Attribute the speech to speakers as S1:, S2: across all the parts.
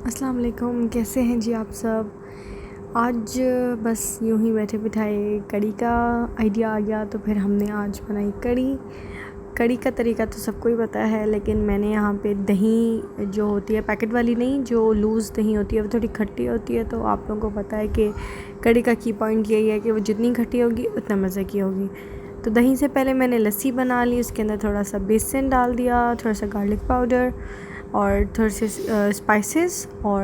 S1: अस्सलाम वालेकुम, कैसे हैं जी आप सब। आज बस यूं ही बैठे बिठाए कड़ी का आइडिया आ गया, तो फिर हमने आज बनाई कड़ी। कड़ी का तरीका तो सबको ही पता है, लेकिन मैंने यहाँ पे दही जो होती है पैकेट वाली नहीं, जो लूज़ दही होती है वो थोड़ी खट्टी होती है। तो आप लोगों को पता है कि कड़ी का की पॉइंट यही है कि वो जितनी खट्टी होगी उतना मज़े की होगी। तो दही से पहले मैंने लस्सी बना ली, उसके अंदर थोड़ा सा बेसन डाल दिया, थोड़ा सा गार्लिक पाउडर और थोड़े से स्पाइसेस। और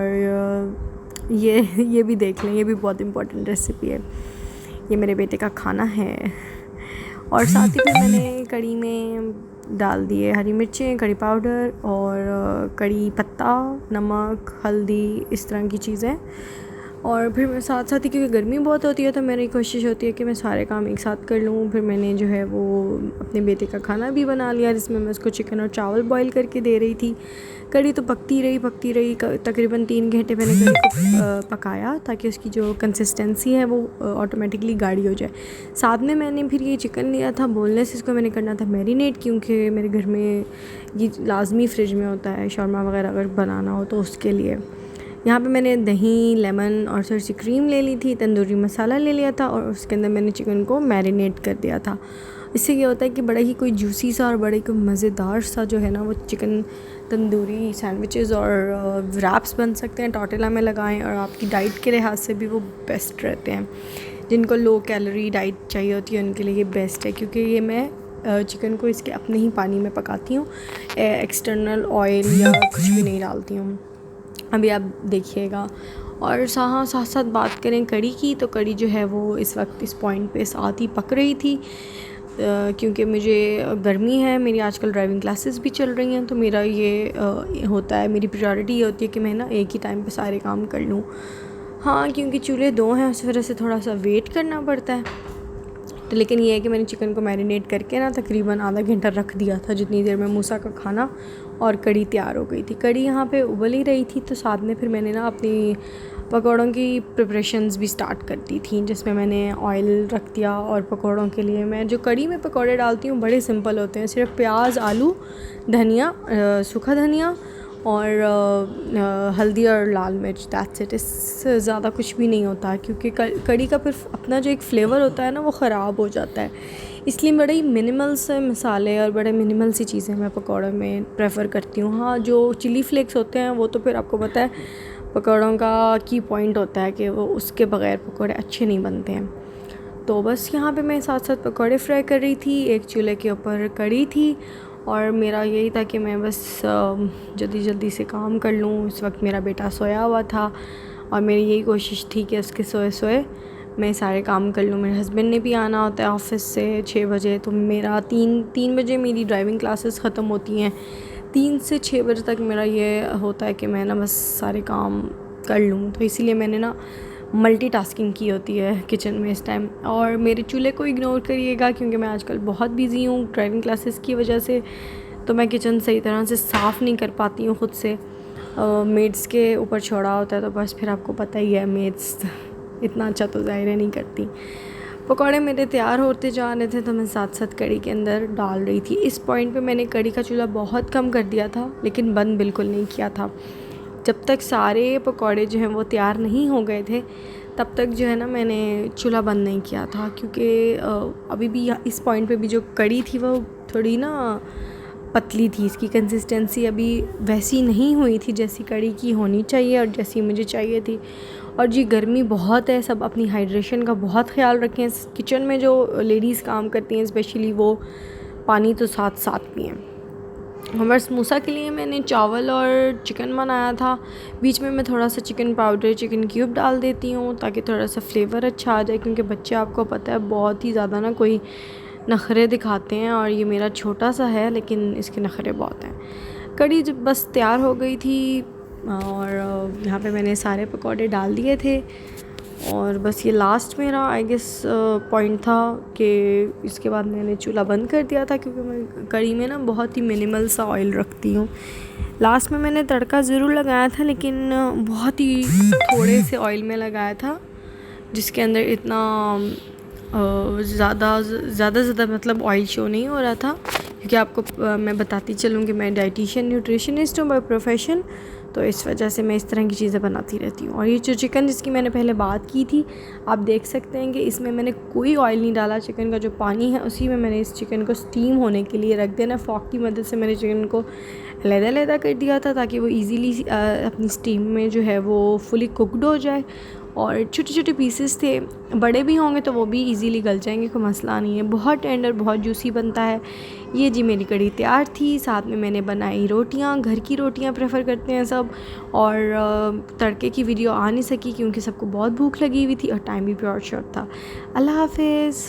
S1: ये भी देख लें, ये भी बहुत इम्पोर्टेंट रेसिपी है, ये मेरे बेटे का खाना है। और साथ ही फिर मैंने कड़ी में डाल दिए हरी मिर्चें, कड़ी पाउडर और कड़ी पत्ता, नमक, हल्दी, इस तरह की चीज़ें। और फिर मैं साथ साथ ही, क्योंकि गर्मी बहुत होती है तो मेरी कोशिश होती है कि मैं सारे काम एक साथ कर लूँ। फिर मैंने जो है वो अपने बेटे का खाना भी बना लिया, जिसमें मैं उसको चिकन और चावल बॉईल करके दे रही थी। कड़ी तो पकती रही तकरीबन 3 घंटे मैंने कड़ी को पकाया, ताकि उसकी जो कंसिस्टेंसी है वो ऑटोमेटिकली गाढ़ी हो जाए। साथ में मैंने फिर ये चिकन लिया था बोनलेस, इसको मैंने करना था मैरिनेट, क्योंकि मेरे घर में ये लाजमी फ्रिज में होता है शौरमा वगैरह अगर बनाना हो तो उसके लिए। यहाँ पे मैंने दही, लेमन और थोड़ी सी क्रीम ले ली थी, तंदूरी मसाला ले लिया था और उसके अंदर मैंने चिकन को मैरिनेट कर दिया था। इससे ये होता है कि बड़ा ही कोई जूसी सा और बड़े कोई मज़ेदार सा जो है ना वो चिकन तंदूरी सैंडविचेस और रैप्स बन सकते हैं। टॉर्टिला में लगाएं और आपकी डाइट के लिहाज से भी वो बेस्ट रहते हैं। जिनको लो कैलोरी डाइट चाहिए होती है उनके लिए ये बेस्ट है, क्योंकि ये मैं चिकन को इसके अपने ही पानी में पकाती हूँ, एक्सटर्नल ऑयल या कुछ भी नहीं डालती हूँ। अभी आप देखिएगा। और साथ साथ बात करें कड़ी की, तो कड़ी जो है वो इस वक्त इस पॉइंट पे साथ ही पक रही थी, क्योंकि मुझे गर्मी है, मेरी आजकल ड्राइविंग क्लासेस भी चल रही हैं। तो मेरा ये होता है, मेरी प्रायोरिटी ये होती है कि मैं ना एक ही टाइम पे सारे काम कर लूँ। हाँ, क्योंकि चूल्हे 2 हैं, उस वजह से थोड़ा सा वेट करना पड़ता है। तो लेकिन ये है कि मैंने चिकन को मैरिनेट करके ना तकरीबन आधा घंटा रख दिया था, जितनी देर में मूसा का खाना और कड़ी तैयार हो गई थी। कड़ी यहाँ पे उबल ही रही थी, तो साथ में फिर मैंने ना अपनी पकौड़ों की प्रिपरेशंस भी स्टार्ट कर दी थी, जिसमें मैंने ऑयल रख दिया। और पकौड़ों के लिए मैं जो कड़ी में पकौड़े डालती हूँ बड़े सिंपल होते हैं, सिर्फ प्याज, आलू, धनिया, सूखा धनिया और हल्दी और लाल मिर्च, दैट्स इट। इससे ज़्यादा कुछ भी नहीं होता, क्योंकि कड़ी का फिर अपना जो एक फ़्लेवर होता है ना वो ख़राब हो जाता है। इसलिए बड़े ही मिनिमल से मसाले और बड़े मिनिमल सी चीज़ें मैं पकौड़े में प्रेफर करती हूँ। हाँ, जो चिली फ्लेक्स होते हैं वो तो फिर आपको पता है पकौड़ों का की पॉइंट होता है कि वो उसके बग़ैर पकौड़े अच्छे नहीं बनते हैं। तो बस यहाँ पे मैं साथ साथ पकौड़े फ्राई कर रही थी, एक चूल्हे के ऊपर कड़ी थी और मेरा यही था कि मैं बस जल्दी जल्दी से काम कर लूँ। इस वक्त मेरा बेटा सोया हुआ था और मेरी यही कोशिश थी कि उसके सोए सोए मैं सारे काम कर लूँ। मेरे हस्बैंड ने भी आना होता है ऑफ़िस से 6 बजे, तो मेरा 3 बजे मेरी ड्राइविंग क्लासेस ख़त्म होती हैं। 3 से 6 बजे तक मेरा ये होता है कि मैं ना बस सारे काम कर लूँ। तो इसीलिए मैंने ना मल्टीटास्किंग की होती है किचन में इस टाइम। और मेरे चूल्हे को इग्नोर करिएगा, क्योंकि मैं आजकल बहुत बिज़ी हूँ ड्राइविंग क्लासेस की वजह से, तो मैं किचन सही तरह से साफ़ नहीं कर पाती हूँ ख़ुद से। मेड्स के ऊपर छोड़ा होता है, तो बस फिर आपको पता ही है मेड्स इतना अच्छा तो ज़ाहिर नहीं करती। पकौड़े मेरे तैयार होते जा रहे थे, तो मैं साथ साथ कड़ी के अंदर डाल रही थी। इस पॉइंट पे मैंने कड़ी का चूल्हा बहुत कम कर दिया था, लेकिन बंद बिल्कुल नहीं किया था। जब तक सारे पकौड़े जो हैं वो तैयार नहीं हो गए थे, तब तक जो है ना मैंने चूल्हा बंद नहीं किया था, क्योंकि अभी भी इस पॉइंट पे भी जो कड़ी थी वो थोड़ी ना पतली थी। इसकी कंसिस्टेंसी अभी वैसी नहीं हुई थी जैसी कड़ी की होनी चाहिए और जैसी मुझे चाहिए थी। और जी गर्मी बहुत है, सब अपनी हाइड्रेशन का बहुत ख्याल रखें। किचन में जो लेडीज़ काम करती हैं स्पेशली, वो पानी तो साथ साथ पिएं। हमारे समोसा के लिए मैंने चावल और चिकन बनाया था। बीच में मैं थोड़ा सा चिकन पाउडर, चिकन क्यूब डाल देती हूँ ताकि थोड़ा सा फ्लेवर अच्छा आ जाए, क्योंकि बच्चे आपको पता है बहुत ही ज़्यादा ना कोई नखरे दिखाते हैं, और ये मेरा छोटा सा है लेकिन इसके नखरे बहुत हैं। कड़ी जब बस तैयार हो गई थी और यहाँ पे मैंने सारे पकौड़े डाल दिए थे, और बस ये लास्ट मेरा आई गेस पॉइंट था कि इसके बाद मैंने चूल्हा बंद कर दिया था, क्योंकि मैं कड़ी में ना बहुत ही मिनिमल सा ऑयल रखती हूँ। लास्ट में मैंने तड़का ज़रूर लगाया था, लेकिन बहुत ही थोड़े से ऑयल में लगाया था, जिसके अंदर इतना ज़्यादा मतलब ऑयल शो नहीं हो रहा था। क्योंकि आपको मैं बताती चलूँ कि मैं डाइटिशियन न्यूट्रिशनिस्ट हूँ बाय प्रोफेशन, तो इस वजह से मैं इस तरह की चीज़ें बनाती रहती हूँ। और ये जो चिकन जिसकी मैंने पहले बात की थी, आप देख सकते हैं कि इसमें मैंने कोई ऑयल नहीं डाला। चिकन का जो पानी है उसी में मैंने इस चिकन को स्टीम होने के लिए रख देना। फॉक की मदद से मैंने चिकन को अलग-अलग कर दिया था ताकि वो ईज़िली अपनी स्टीम में जो है वो फुली कुकड हो जाए। और छोटे-छोटे पीसेस थे, बड़े भी होंगे तो वो भी इजीली गल जाएंगे, कोई मसला नहीं है। बहुत टेंडर, बहुत जूसी बनता है। ये जी मेरी कढ़ी तैयार थी। साथ में मैंने बनाई रोटियां, घर की रोटियां प्रेफर करते हैं सब। और तड़के की वीडियो आ नहीं सकी क्योंकि सबको बहुत भूख लगी हुई थी और टाइम भी बहुत शॉर्ट था। अल्लाह हाफिज़।